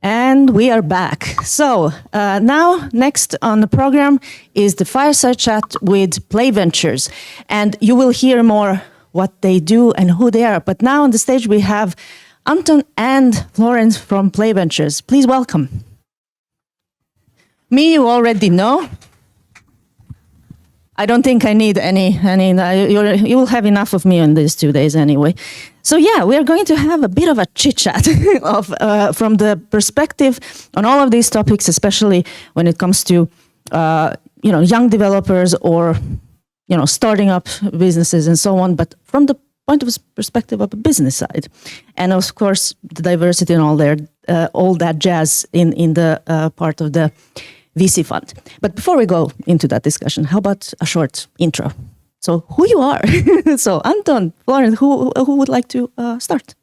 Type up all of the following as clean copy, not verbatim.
And we are back. So now, next on the program is the Fireside Chat with Play Ventures. And you will hear more what they do and who they are. But now on the stage we have Anton and Florent from Play Ventures. Please welcome. Me, you already know. I don't think I need any you will have enough of me on these 2 days anyway. So yeah, we are going to have a bit of a chit-chat of from the perspective on all of these topics, especially when it comes to young developers or starting up businesses and so on, but from the point of perspective of the business side, and of course the diversity and all that jazz in the part of the VC fund. But before we go into that discussion, how about a short intro? So who you are? So Anton, Florent, who would like to start?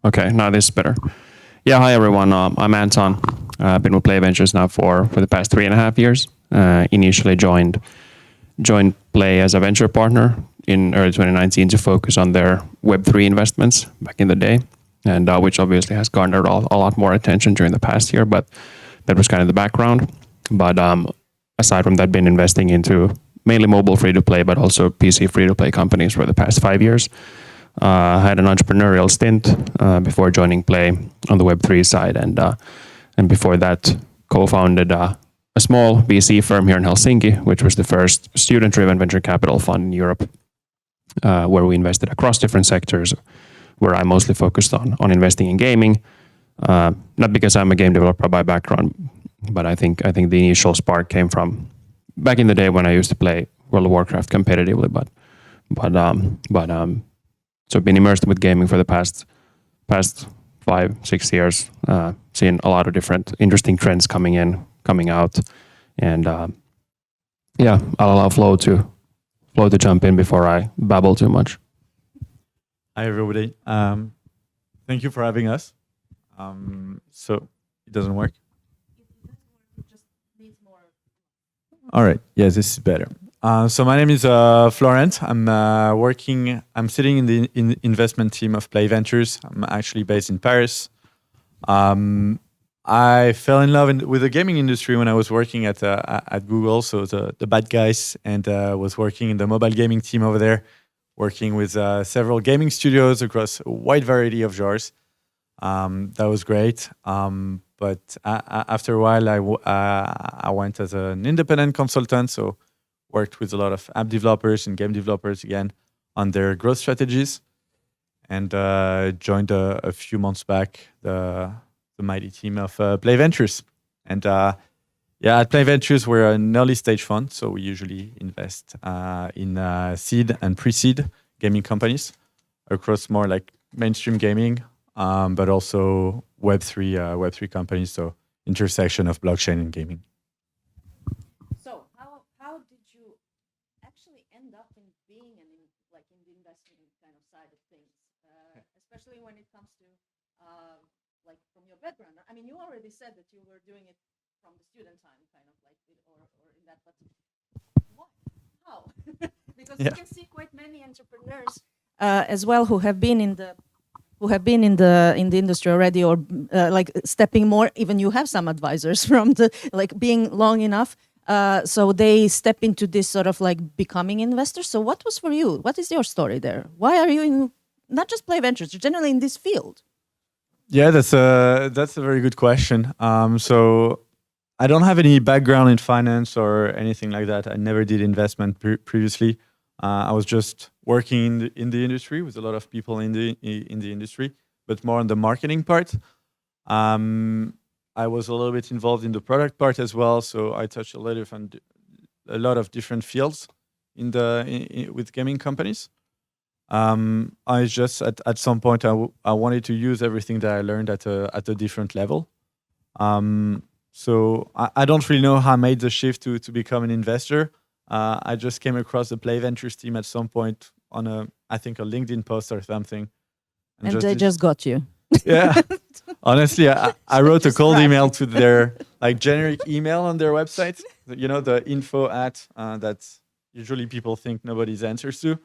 Okay, now this is better. Yeah, hi everyone. I'm Anton. I've been with Play Ventures now for the past 3.5 years. Initially joined Play as a venture partner in early 2019 to focus on their Web3 investments back in the day, and which obviously has garnered a lot more attention during the past year, but that was kind of the background. But aside from that, been investing into mainly mobile free-to-play, but also PC free-to-play companies for the past 5 years. Had an entrepreneurial stint before joining Play on the Web3 side, and before that co-founded a small VC firm here in Helsinki, which was the first student-driven venture capital fund in Europe, where we invested across different sectors, where I mostly focused on investing in gaming. Not because I'm a game developer by background, but I think the initial spark came from back in the day when I used to play World of Warcraft competitively. So I've been immersed with gaming for the past 5-6 years, seeing a lot of different interesting trends coming out, and I'll allow Flo to jump in before I babble too much. Hi everybody. Thank you for having us. So it doesn't work. All right. Yes, this is better. So my name is Florent. I'm sitting in the investment team of Play Ventures. I'm actually based in Paris. I fell in love with the gaming industry when I was working at Google, so the bad guys, and was working in the mobile gaming team over there, working with several gaming studios across a wide variety of genres. That was great. But after a while, I went as an independent consultant, so worked with a lot of app developers and game developers again on their growth strategies, and joined a few months back the mighty team of Play Ventures. And at Play Ventures, we're an early stage fund, so we usually invest in seed and pre-seed gaming companies across more like mainstream gaming, but also Web3 companies, so intersection of blockchain and gaming. So how did you actually end up in being in the investment kind of side of things, especially when it comes to from your background? I mean, you already said that you were doing it from the student time, kind of or in that, but why? How? Because you can see quite many entrepreneurs as well who have been in the industry already, or stepping more. Even you have some advisors from the being long enough, so they step into this sort of becoming investors. So what was for you? What is your story there? Why are you in not just Play Ventures, you're generally in this field? Yeah, that's a very good question. So I don't have any background in finance or anything like that. I never did investment previously. I was just working in the industry with a lot of people in the industry, but more on the marketing part. I was a little bit involved in the product part as well, so I touched a lot of different fields with gaming companies. I just at some point I wanted to use everything that I learned at a different level. So I don't really know how I made the shift to become an investor. I just came across the Play Ventures team at some point on a LinkedIn post or something. And they just got you. Yeah. Honestly, I wrote a cold email to their generic email on their website. The info at that usually people think nobody's answers to.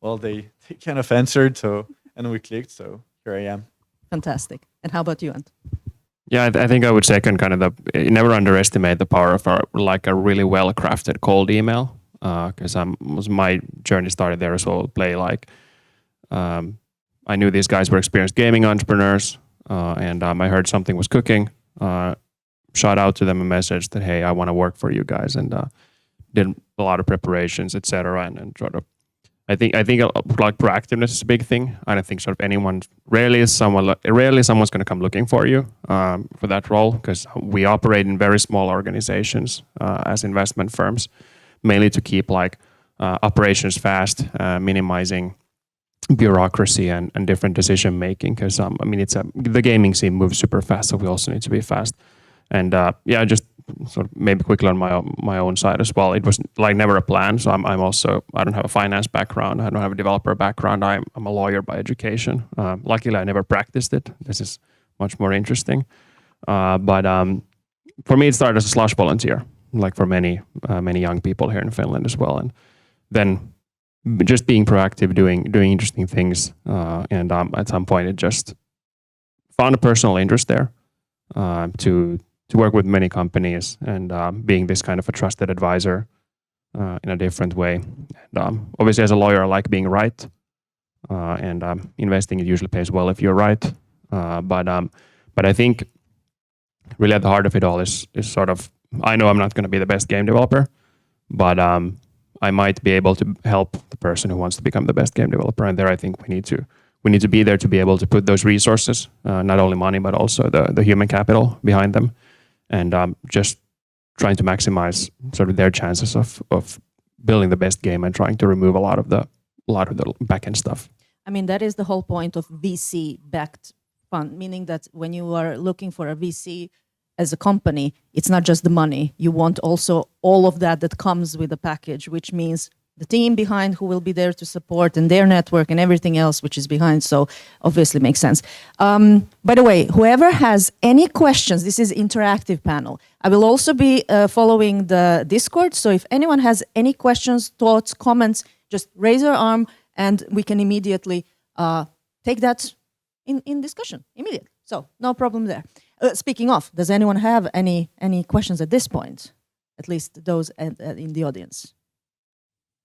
Well, they kind of answered, and we clicked. So Sure, yeah. Fantastic. And how about you, Ant? Yeah, I think I would second kind of never underestimate the power of like a really well crafted cold email, because my journey started there as well. Play like I knew these guys were experienced gaming entrepreneurs, and I heard something was cooking. Shot out to them a message that, hey, I want to work for you guys, and did a lot of preparations, etc. And sort of, I think like proactiveness is a big thing. I don't think sort of rarely someone's going to come looking for you for that role, because we operate in very small organizations as investment firms, mainly to keep like operations fast, minimizing bureaucracy and different decision making. Because I mean, the gaming scene moves super fast, so we also need to be fast. And just sort of maybe quickly on my own side as well. It was like never a plan. So I don't have a finance background. I don't have a developer background. I'm a lawyer by education. Luckily, I never practiced it. This is much more interesting. But for me, it started as a slush volunteer, like for many young people here in Finland as well. And then just being proactive, doing interesting things. And at some point, it just found a personal interest there to work with many companies and being this kind of a trusted advisor in a different way. And obviously, as a lawyer, I like being right, and investing it usually pays well if you're right. But I think really at the heart of it all is sort of, I know I'm not going to be the best game developer, but I might be able to help the person who wants to become the best game developer. And there, I think we need to be there to be able to put those resources, not only money but also the human capital behind them. And just trying to maximize sort of their chances of building the best game and trying to remove a lot of the back end stuff. I mean, that is the whole point of VC-backed fund, meaning that when you are looking for a VC as a company, it's not just the money. You want also all of that comes with the package, which means the team behind who will be there to support and their network and everything else which is behind. So obviously makes sense. By the way, whoever has any questions, this is interactive panel. I will also be following the Discord. So if anyone has any questions, thoughts, comments, just raise your arm and we can immediately take that in discussion immediately. So no problem there. Speaking of, does anyone have any questions at this point? At least those in the audience.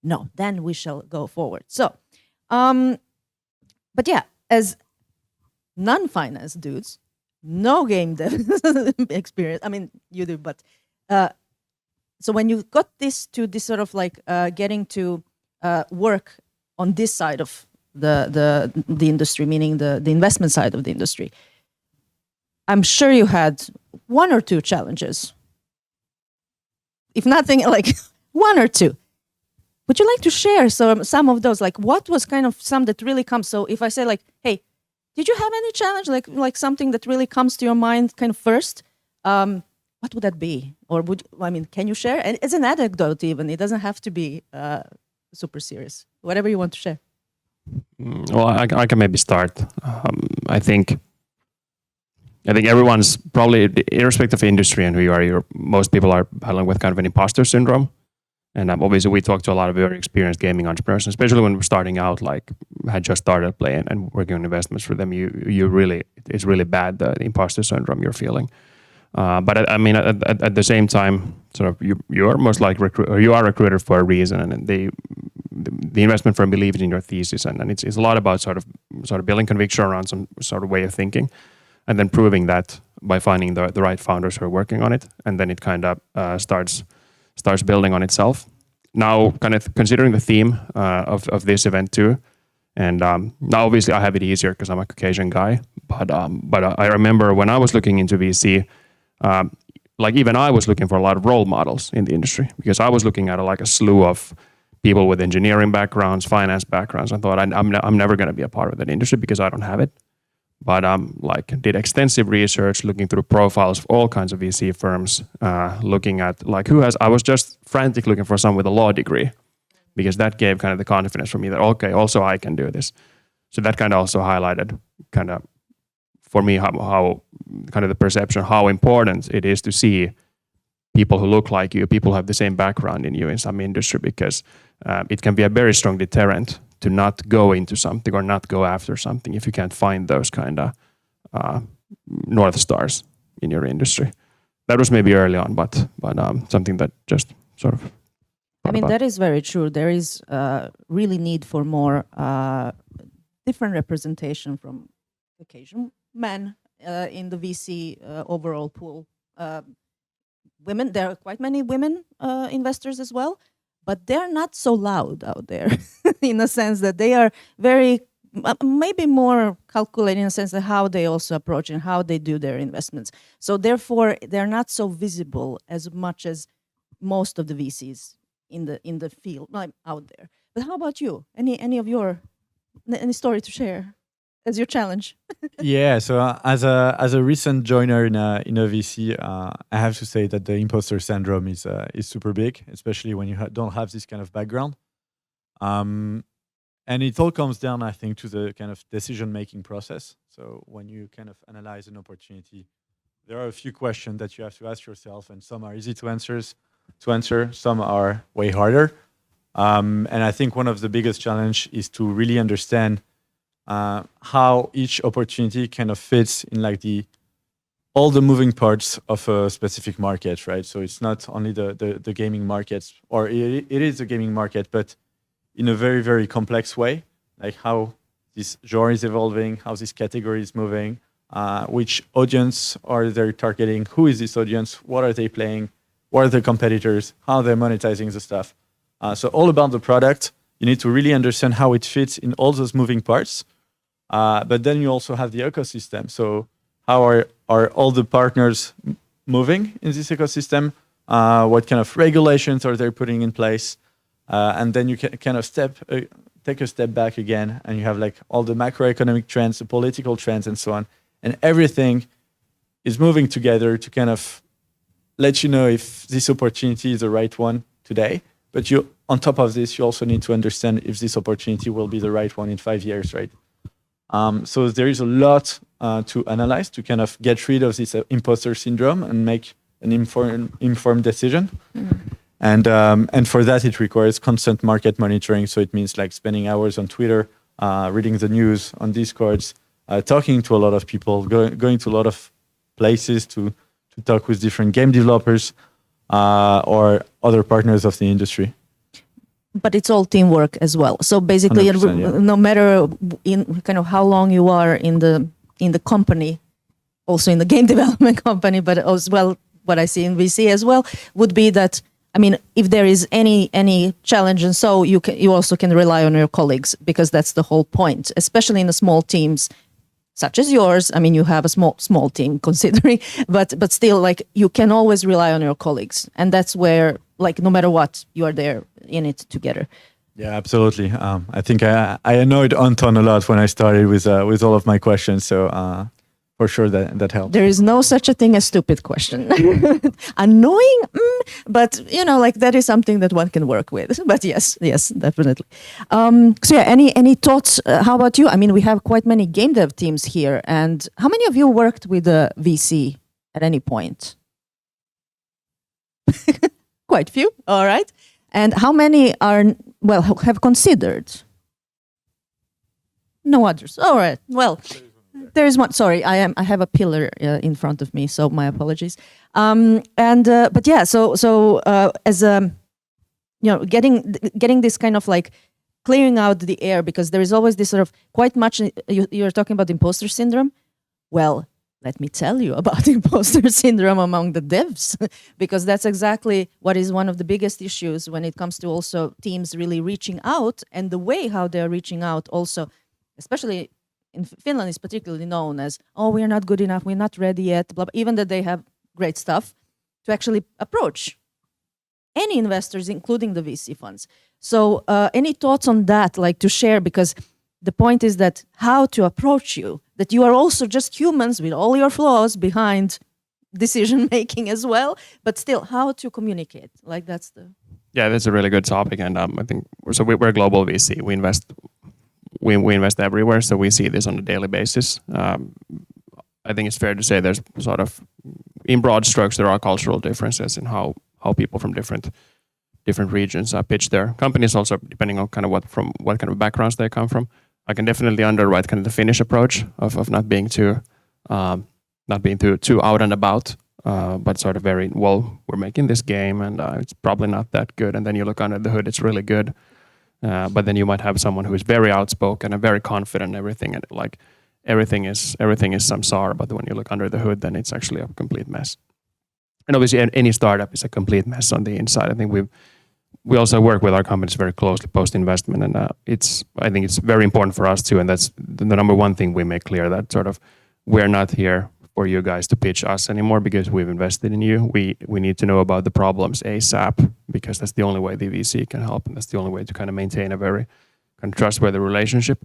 No, then we shall go forward. So, but yeah, as non-finance dudes, no game dev experience. I mean, you do, but so when you got this sort of like getting to work on this side of the industry, meaning the investment side of the industry, I'm sure you had one or two challenges. If nothing, like one or two. Would you like to share some of those? Like, what was kind of some that really comes? So if I say like, hey, did you have any challenge? Like something that really comes to your mind kind of first? What would that be? Or can you share? And it's an anecdote even. It doesn't have to be super serious. Whatever you want to share. Well, I can maybe start. I think everyone's probably, irrespective of industry and who you are, most people are battling with kind of an imposter syndrome. And obviously, we talk to a lot of very experienced gaming entrepreneurs, especially when we're starting out, like had just started playing and working on investments for them. It's really bad, the imposter syndrome you're feeling. But I mean, at the same time, sort of you are most like you are recruited for a reason, and the investment firm believes in your thesis, and it's a lot about sort of building conviction around some sort of way of thinking, and then proving that by finding the right founders who are working on it, and then it kind of starts building on itself. Now, kind of considering the theme of this event too, and now obviously I have it easier because I'm a Caucasian guy. But I remember when I was looking into VC, like even I was looking for a lot of role models in the industry, because I was looking at a slew of people with engineering backgrounds, finance backgrounds. I thought I'm never going to be a part of that industry because I don't have it. But did extensive research, looking through profiles of all kinds of VC firms, looking at I was just frantic looking for someone with a law degree, because that gave kind of the confidence for me that, okay, also I can do this. So that kind of also highlighted kind of for me how kind of the perception, how important it is to see people who look like you, people who have the same background in you in some industry, because it can be a very strong deterrent to not go into something or not go after something if you can't find those kind of north stars in your industry. That was maybe early on, but something that just sort of. I mean, that is very true. There is really need for more different representation from Caucasian men in the VC overall pool. Women, there are quite many women investors as well, but they're not so loud out there in a sense that they are very, maybe more calculating in a sense of how they also approach and how they do their investments. So therefore, they're not so visible as much as most of the VCs in the field out there. But how about you? Any story to share as your challenge? Yeah, so as a recent joiner in a VC, I have to say that the imposter syndrome is super big, especially when you don't have this kind of background. And it all comes down, I think, to the kind of decision-making process. So when you kind of analyze an opportunity, there are a few questions that you have to ask yourself, and some are easy to answer, some are way harder. And I think one of the biggest challenge is to really understand how each opportunity kind of fits in like all the moving parts of a specific market, right? So it's not only the gaming markets, or it is a gaming market, but in a very, very complex way, like how this genre is evolving, how this category is moving, which audience are they targeting, who is this audience, what are they playing, what are the competitors, how they're monetizing the stuff. So all about the product, you need to really understand how it fits in all those moving parts. But then you also have the ecosystem. So how are all the partners moving in this ecosystem? What kind of regulations are they putting in place? And then you can kind of take a step back again, and you have like all the macroeconomic trends, the political trends, and so on. And everything is moving together to kind of let you know if this opportunity is the right one today. But on top of this, you also need to understand if this opportunity will be the right one in 5 years, right? So there is a lot to analyze to kind of get rid of this imposter syndrome and make an informed decision. Mm-hmm. And for that, it requires constant market monitoring. So it means like spending hours on Twitter, reading the news on Discords, talking to a lot of people, going to a lot of places to talk with different game developers or other partners of the industry. But it's all teamwork as well. So basically, yeah. No matter in kind of how long you are in the company, also in the game development company, but as well, what I see in VC as well would be that, I mean, if there is any challenge, and so you also can rely on your colleagues, because that's the whole point, especially in the small teams such as yours. I mean, you have a small team considering, but still, like, you can always rely on your colleagues, and that's where, like, no matter what, you are there in it together. Yeah, absolutely. I think I annoyed Anton a lot when I started with all of my questions, so for sure that helped. There is no such a thing as stupid question. Annoying, but like that is something that one can work with. But yes, definitely. So yeah, any thoughts? How about you? I mean, we have quite many game dev teams here, and how many of you worked with a VC at any point? Quite few. All right. And how many have considered? No others. All right. Well. There is one. Sorry, I have a pillar in front of me, so my apologies. But yeah, so as getting this kind of like clearing out the air, because there is always this sort of quite much. You're talking about imposter syndrome. Well, let me tell you about imposter syndrome among the devs, because that's exactly what is one of the biggest issues when it comes to also teams really reaching out, and the way how they're reaching out also, especially. In Finland is particularly known as, we are not good enough, we're not ready yet, blah, blah, even that they have great stuff to actually approach any investors, including the VC funds. So any thoughts on that, like to share, because the point is that how to approach you, that you are also just humans with all your flaws behind decision making as well, but still how to communicate, like that's the... Yeah, that's a really good topic, and I think, so we're a global VC, we invest everywhere, so we see this on a daily basis. I think it's fair to say there's sort of, in broad strokes, there are cultural differences in how people from different different regions pitch their companies, also depending on kind of what kind of backgrounds they come from. I can definitely underwrite kind of the Finnish approach of not being too out and about, but sort of very well. We're making this game, and it's probably not that good. And then you look under the hood; it's really good. But then you might have someone who is very outspoken and very confident in everything, and like everything is samsara. But when you look under the hood, then it's actually a complete mess. And obviously, any startup is a complete mess on the inside. I think we also work with our companies very closely post investment, and I think it's very important for us too. And that's the number one thing we make clear, that sort of we're not here for you guys to pitch us anymore because we've invested in you. We need to know about the problems ASAP, because that's the only way the VC can help, and that's the only way to kind of maintain a very kind of trustworthy relationship.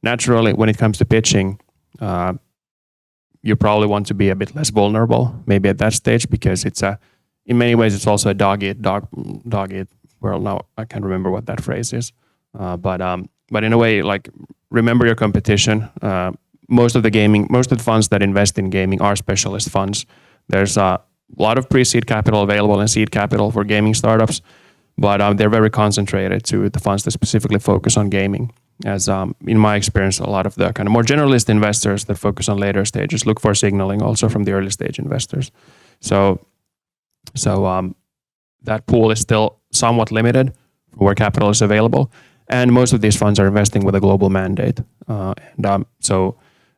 Naturally, when it comes to pitching, you probably want to be a bit less vulnerable, maybe at that stage, because in many ways it's also a dog eat world. Now I can't remember what that phrase is, but in a way, like, remember your competition. Most of the funds that invest in gaming are specialist funds. There's a lot of pre-seed capital available and seed capital for gaming startups, but they're very concentrated to the funds that specifically focus on gaming. As in my experience, a lot of the kind of more generalist investors that focus on later stages look for signaling also from the early stage investors. So that pool is still somewhat limited where capital is available, and most of these funds are investing with a global mandate. So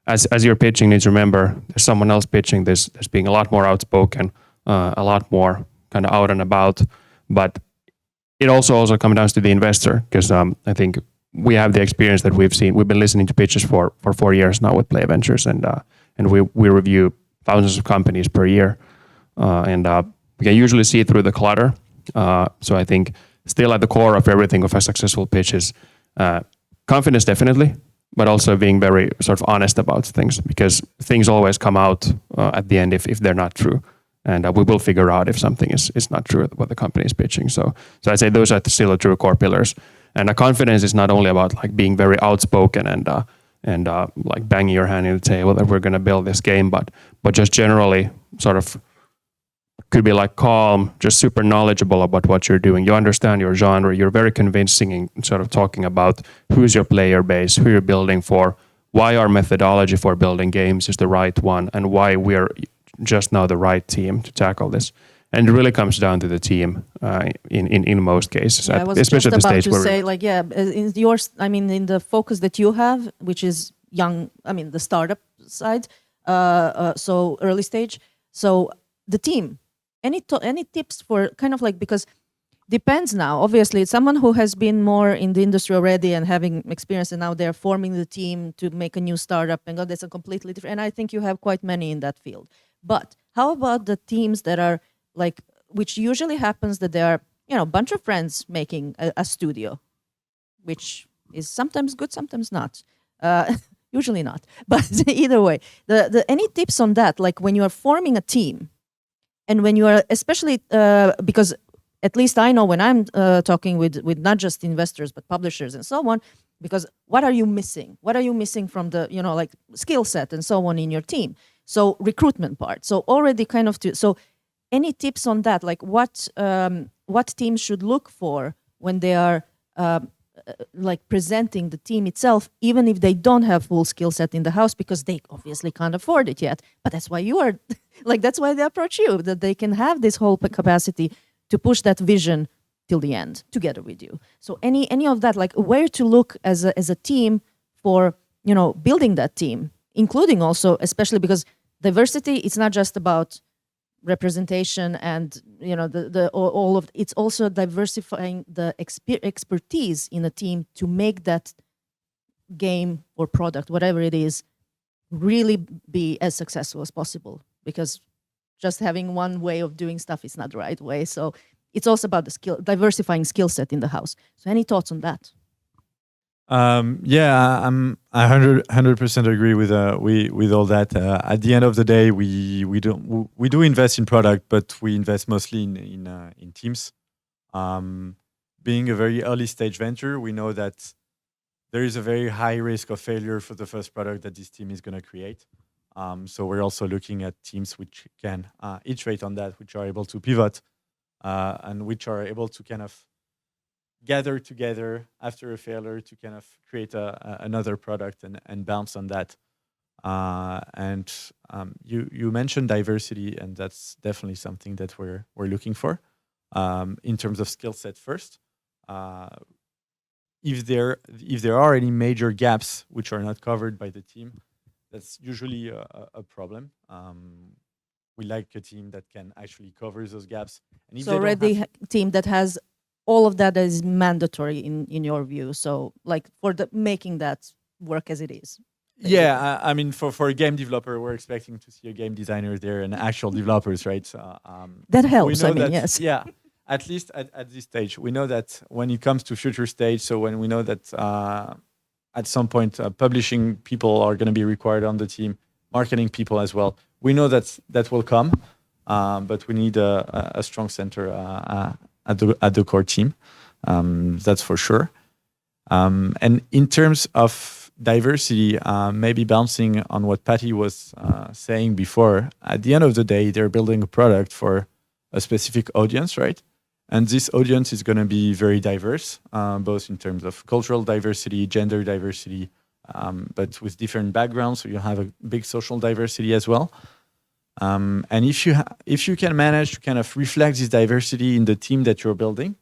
as you're pitching, you need to remember there's someone else pitching this. There's being a lot more outspoken, a lot more kind of out and about. But it also comes down to the investor, because I think we have the experience that we've been listening to pitches for 4 years now with Play Ventures, and we review thousands of companies per year, and we can usually see through the clutter. So I think still at the core of everything of a successful pitch is confidence, definitely, but also being very sort of honest about things, because things always come out at the end if they're not true. And we will figure out if something is not true what the company is pitching. So I'd say those are still the true core pillars. And confidence is not only about like being very outspoken and like banging your hand in the table that we're going to build this game, but just generally sort of could be like calm, just super knowledgeable about what you're doing. You understand your genre. You're very convincing in sort of talking about who's your player base, who you're building for, why our methodology for building games is the right one, and why we're just now the right team to tackle this. And it really comes down to the team in most cases, I was especially just at the about stage to where say, like, yeah, in the focus that you have, which is young, the startup side, so early stage. So the team, any tips for kind of like, because depends now. Obviously, someone who has been more in the industry already and having experience, and now they're forming the team to make a new startup, and that's a completely different. And I think you have quite many in that field. But how about the teams that are like, which usually happens that they are, a bunch of friends making a studio, which is sometimes good, sometimes not. Usually not. But either way, the any tips on that? Like when you are forming a team, and when you are, especially because at least I know when I'm talking with not just investors but publishers and so on, because what are you missing? What are you missing from the like skill set and so on in your team? So recruitment part. So already kind of so any tips on that? Like what teams should look for when they are like presenting the team itself, even if they don't have full skill set in the house, because they obviously can't afford it yet. But that's why you are like, that's why they approach you, that they can have this whole capacity to push that vision till the end together with you. So any of that, like where to look as a team for building that team, including also, especially because diversity, it's not just about representation and all of it's also diversifying the expertise in a team to make that game or product, whatever it is, really be as successful as possible, because just having one way of doing stuff is not the right way. So it's also about the diversifying skill set in the house. So any thoughts on that? Yeah, I'm 100% agree with all that. At the end of the day, we do invest in product, but we invest mostly in teams. Being a very early stage venture, we know that there is a very high risk of failure for the first product that this team is going to create. So we're also looking at teams which can iterate on that, which are able to pivot, and which are able to kind of gather together after a failure to kind of create another product and bounce on that. And you mentioned diversity, and that's definitely something that we're looking for in terms of skill set first. If there are any major gaps which are not covered by the team, that's usually a problem. We like a team that can actually cover those gaps. And if So they don't already have- team that has all of that is mandatory in your view. So like for the making that work as it is. Yeah, I mean, for a game developer, we're expecting to see a game designer there and actual developers, right? So, That we helps. know I mean, that, yes. Yeah, at least at this stage, we know that when it comes to future stage, so when we know that at some point publishing people are going to be required on the team, marketing people as well, we know that will come, but we need a strong center at the core team. That's for sure. And in terms of diversity, maybe bouncing on what Patty was saying before, at the end of the day, they're building a product for a specific audience, right? And this audience is going to be very diverse, both in terms of cultural diversity, gender diversity, but with different backgrounds. So you have a big social diversity as well. And if you can manage to kind of reflect this diversity in the team that you're building,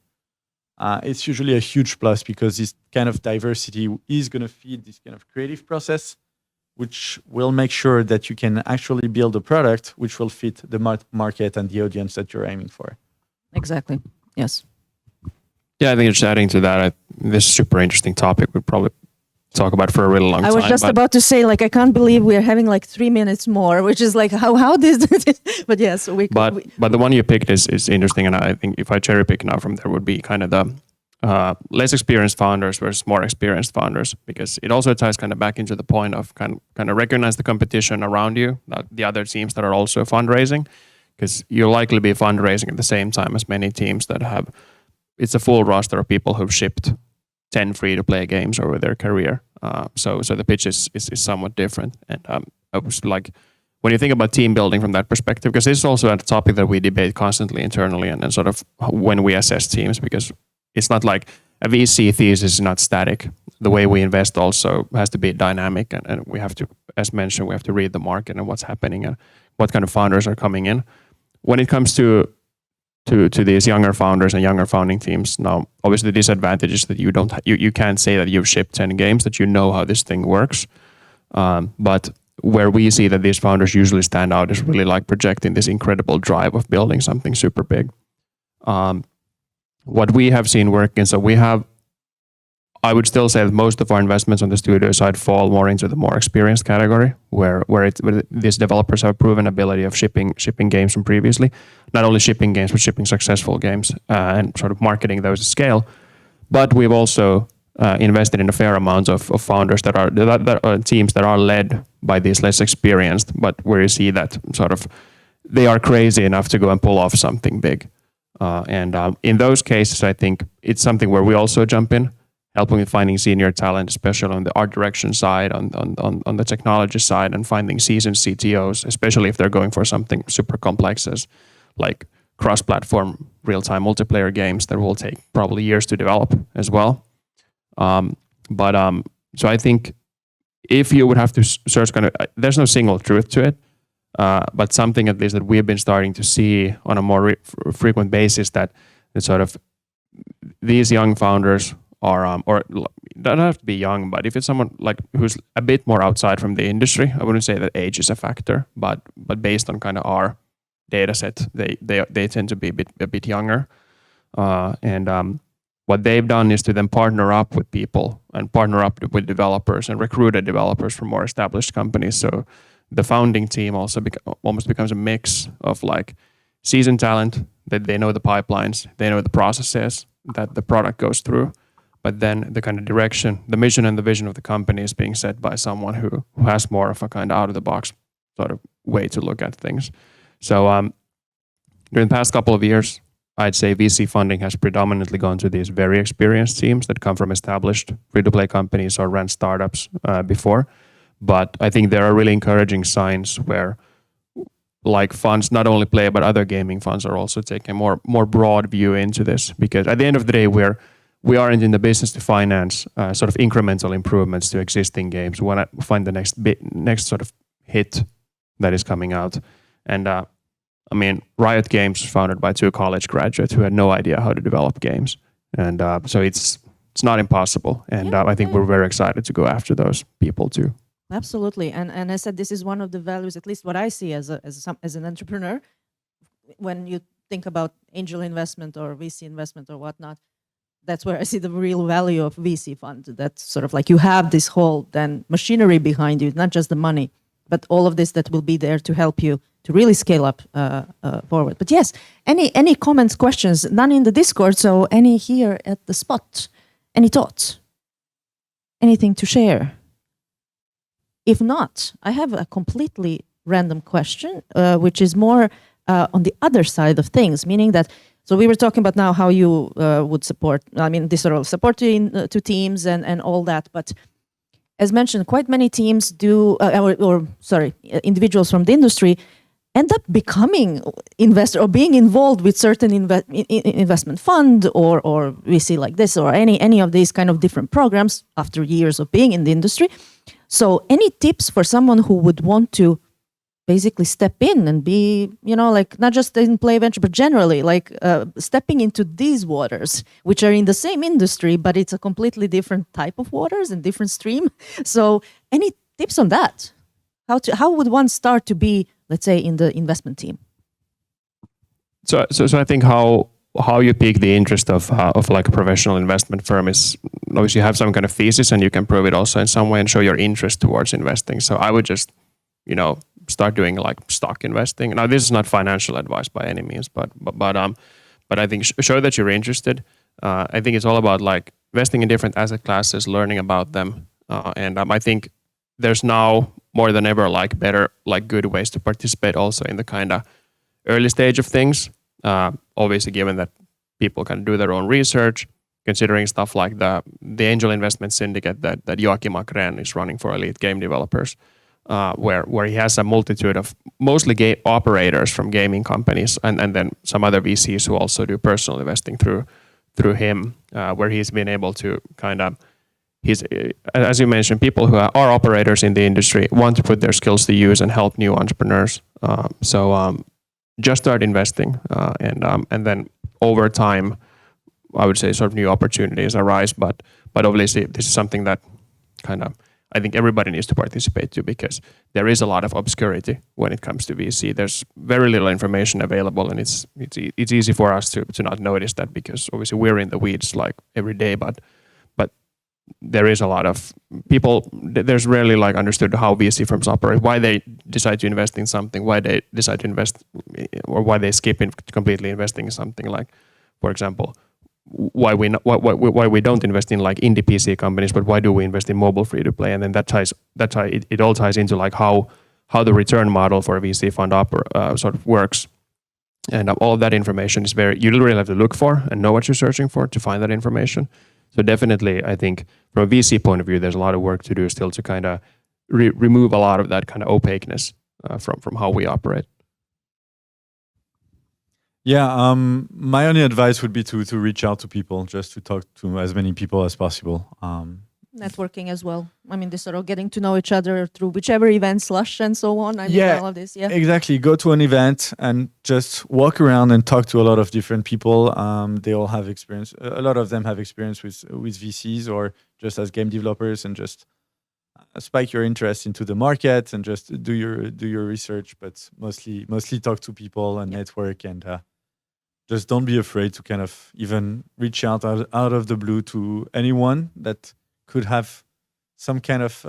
it's usually a huge plus, because this kind of diversity is going to feed this kind of creative process, which will make sure that you can actually build a product which will fit the market and the audience that you're aiming for. Exactly. Yes. Yeah, I think just adding to that, this is a super interesting topic. We'll probably talk about for a really long I time. was just but- about to say, like, I can't believe we're having like 3 minutes more, which is like how this. But yes, But the one you picked is interesting, and I think if I cherry pick now from there would be kind of the less experienced founders versus more experienced founders, because it also ties kind of back into the point of kind of recognize the competition around you, the other teams that are also fundraising, because you'll likely be fundraising at the same time as many teams that have. It's a full roster of people who've shipped 10 free-to-play games over their career. So the pitch is somewhat different. And I was like, when you think about team building from that perspective, because this is also a topic that we debate constantly internally and sort of when we assess teams, because it's not like a VC thesis is not static. The way we invest also has to be dynamic, and we have to, as mentioned, we have to read the market and what's happening and what kind of founders are coming in. When it comes to these younger founders and younger founding teams, now obviously the disadvantage is that you can't say that you've shipped 10 games, that you know how this thing works. But where we see that these founders usually stand out is really like projecting this incredible drive of building something super big. What we have seen working, so I would still say that most of our investments on the studio side fall more into the more experienced category, where these developers have proven ability of shipping games from previously, not only shipping games but shipping successful games and sort of marketing those at scale. But we've also invested in a fair amount of founders that are teams that are led by these less experienced, but where you see that sort of they are crazy enough to go and pull off something big. And in those cases, I think it's something where we also jump in, helping with finding senior talent, especially on the art direction side, on the technology side, and finding seasoned CTOs, especially if they're going for something super complex as like cross-platform real-time multiplayer games that will take probably years to develop as well. So I think if you would have to search there's no single truth to it, but something at least that we have been starting to see on a more frequent basis that sort of these young founders are, or don't have to be young, but if it's someone like who's a bit more outside from the industry, I wouldn't say that age is a factor, but based on kind of our data set, they tend to be a bit younger. What they've done is to then partner up with people and partner up with developers and recruited developers from more established companies. So the founding team also almost becomes a mix of like seasoned talent, that they know the pipelines, they know the processes that the product goes through, but then the kind of direction, the mission and the vision of the company is being set by someone who has more of a kind of out of the box sort of way to look at things. So during the past couple of years, I'd say VC funding has predominantly gone to these very experienced teams that come from established free-to-play companies or ran startups before. But I think there are really encouraging signs where like funds, not only Play, but other gaming funds are also taking a more broad view into this. Because at the end of the day, we aren't in the business to finance sort of incremental improvements to existing games. We want to find the next sort of hit that is coming out. And I mean, Riot Games was founded by two college graduates who had no idea how to develop games, and so it's not impossible. And I think we're very excited to go after those people too. Absolutely, and I said this is one of the values, at least what I see as an entrepreneur. When you think about angel investment or VC investment or whatnot, that's where I see the real value of VC fund. That's sort of like you have this whole then machinery behind you, not just the money, but all of this that will be there to help you to really scale up forward. But yes, any comments, questions? None in the Discord, so any here at the spot? Any thoughts? Anything to share? If not, I have a completely random question, which is more on the other side of things, meaning that, so we were talking about now how you would support, I mean, this sort of support to teams and all that, but as mentioned, quite many teams do, individuals from the industry end up becoming investor or being involved with certain investment fund or VC like this or any of these kind of different programs after years of being in the industry. So any tips for someone who would want to basically step in and be, like not just in Play Venture, but generally like stepping into these waters, which are in the same industry, but it's a completely different type of waters and different stream. So any tips on that? How would one start to be, let's say, in the investment team? So I think how you pique the interest of like a professional investment firm is obviously you have some kind of thesis and you can prove it also in some way and show your interest towards investing. So I would just, start doing like stock investing. Now this is not financial advice by any means, but I think show that you're interested. I think it's all about like investing in different asset classes, learning about them, and I think there's now more than ever like better like good ways to participate also in the kind of early stage of things. Obviously, given that people can do their own research, considering stuff like the angel investment syndicate that Joachim Akren is running for elite game developers, where he has a multitude of mostly game operators from gaming companies and then some other VCs who also do personal investing through him, where he's been able to kind of, as you mentioned, people who are operators in the industry want to put their skills to use and help new entrepreneurs. So just start investing, and then over time, I would say sort of new opportunities arise. But obviously, this is something that kind of I think everybody needs to participate to, because there is a lot of obscurity when it comes to VC. There's very little information available, and it's easy for us to not notice that, because obviously we're in the weeds like every day. But there is a lot of people. There's rarely like understood how VC firms operate, why they decide to invest in something, why they decide to invest, or why they skip completely investing in something. Like, for example, why we don't invest in like indie PC companies, but why do we invest in mobile free to play? And then it all ties into like how the return model for a VC fund sort of works. And all of that information is you really have to look for and know what you're searching for to find that information. So definitely, I think from a VC point of view, there's a lot of work to do still to kind of remove a lot of that kind of opaqueness from how we operate. Yeah, my only advice would be to reach out to people, just to talk to as many people as possible. Networking as well. I mean, this sort of getting to know each other through whichever event, slush and so on. I mean, all of this. Yeah, exactly. Go to an event and just walk around and talk to a lot of different people. They all have experience. A lot of them have experience with VCs or just as game developers, and just spike your interest into the market and just do your research. But mostly talk to people and network, and just don't be afraid to kind of even reach out of the blue to anyone that could have some kind of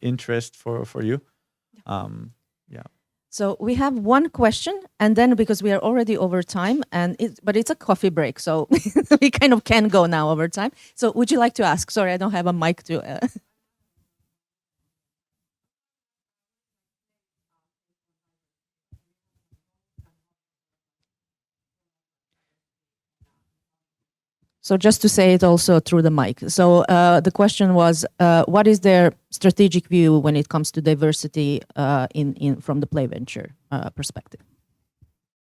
interest for you. Yeah. So we have one question, and then because we are already over time, but it's a coffee break, so we kind of can go now over time. So would you like to ask? Sorry, I don't have a mic to. So just to say it also through the mic. So the question was, what is their strategic view when it comes to diversity from the Play Venture perspective?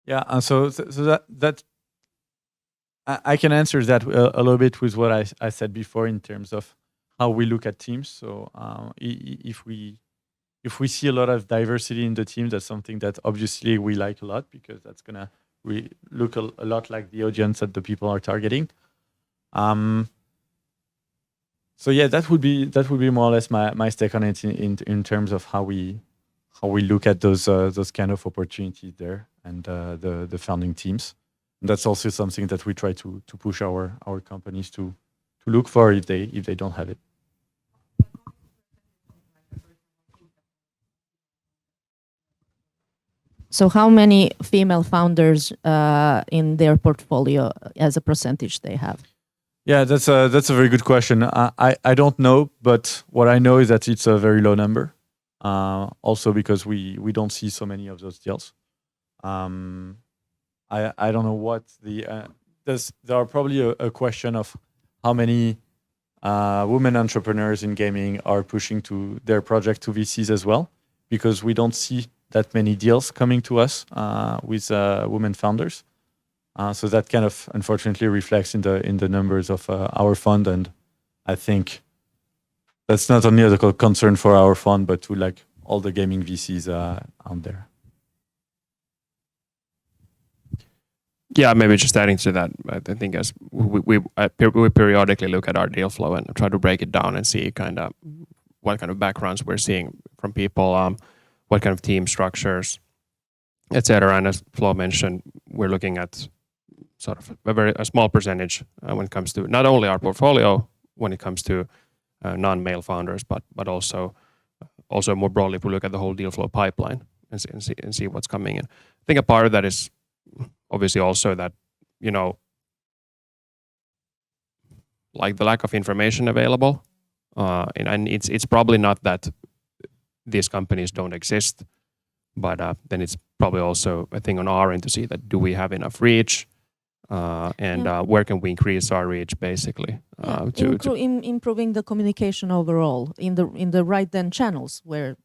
Yeah, so that I can answer that a little bit with what I said before in terms of how we look at teams. So if we see a lot of diversity in the team, that's something that obviously we like a lot, because that's gonna look a lot like the audience that the people are targeting. So yeah, that would be more or less my take on it in terms of how we look at those kind of opportunities there, and the founding teams. And that's also something that we try to push our companies to look for if they don't have it. So how many female founders in their portfolio as a percentage they have? Yeah, that's a very good question. I don't know, but what I know is that it's a very low number. Also because we don't see so many of those deals. I don't know what there are probably a question of how many women entrepreneurs in gaming are pushing to their project to VCs as well, because we don't see that many deals coming to us with women founders. So that kind of unfortunately reflects in the numbers of our fund, and I think that's not only a concern for our fund, but to like all the gaming VCs out there. Yeah, maybe just adding to that, I think as we periodically look at our deal flow and try to break it down and see kind of what kind of backgrounds we're seeing from people, what kind of team structures, etc. And as Flo mentioned, we're looking at sort of a small percentage when it comes to not only our portfolio, when it comes to non-male founders, but also more broadly, if we look at the whole deal flow pipeline and see what's coming in. I think a part of that is obviously also that, like the lack of information available, and it's probably not that these companies don't exist, but then it's probably also a thing on our end to see that do we have enough reach, and where can we increase our reach, basically, improving the communication overall in the right then channels where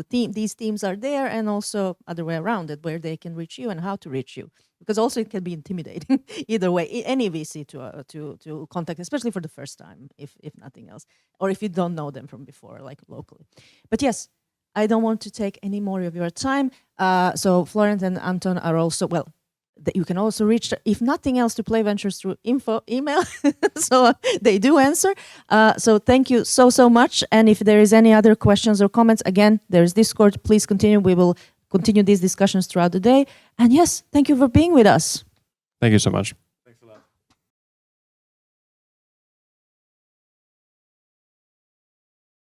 these teams are there, and also other way around it, where they can reach you and how to reach you, because also it can be intimidating either way, any VC to contact, especially for the first time, if nothing else, or if you don't know them from before, like locally. But yes, I don't want to take any more of your time. So Florent and Anton are also, you can also reach, if nothing else, to Play Ventures through email. So they do answer. So thank you so much. And if there is any other questions or comments, again, there's Discord. Please continue. We will continue these discussions throughout the day. And yes, thank you for being with us. Thank you so much.